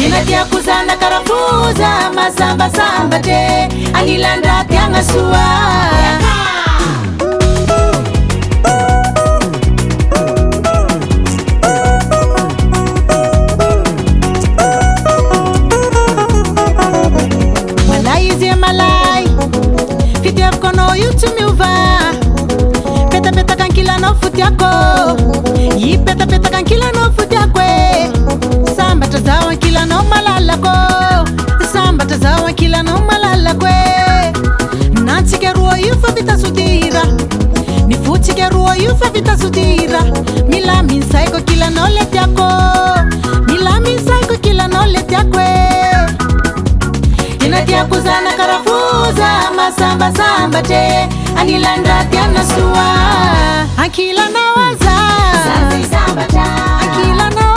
Inatiakuzana karafuza masamba samba te anilanda tianga sua malaize malai fitiaf kono yutumi uva peta peta kankila no futiako yi peta peta kankila no futiakwe samba tazawa kila no malala ko samba tazawa kila no malala kwe nantsike ruo yufa vita sudira ni futike ruo yufa vita sudira mila minsaiko kila no letiako mila minsaiko kila no letiakwe inatiakuzana karafuza masamba samba te anilanda tiana suwa akila nawaza samba samba ta akila na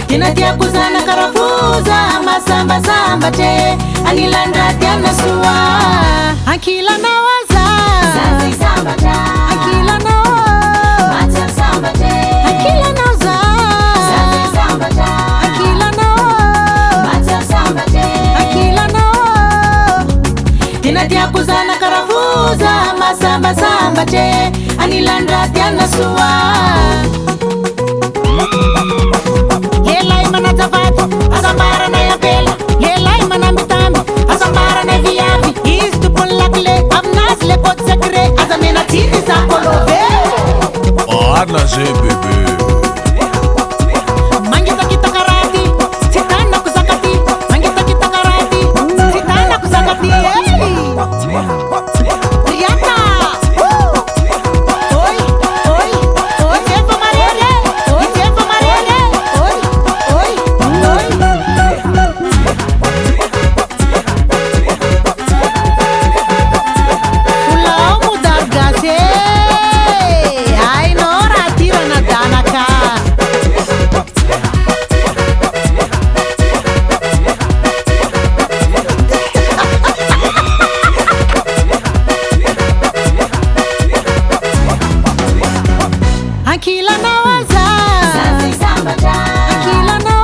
inatiakuzana karafuza masamba samba te anilanda tiana suwa akila nawaza samba samba ta akila na mata samba te akila nawaza samba samba ta akila na mata samba te akila na inatiakuzana karafuza masamba samba te anilanda tiana suwa asambara na ya bela yelai mana mitambi asambara na viavi istu polakle amnas le pot secret azamena tini sa kolove ana je bebe mangita kita karati sitana kusakati mangita kita karati sitana kusakati yaka oi oi oi jefa marere oi jefa marere oi oi oi Pulau mudar gase ai nora tira na danaka akila nawaza samba ta akila na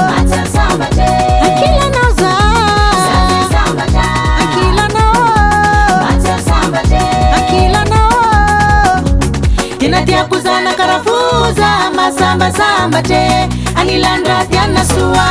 mata samba te akila nawaza samba ta akila na mata samba te akila na inatiakuzana karafuza masamba samba te anilanda tiana suwa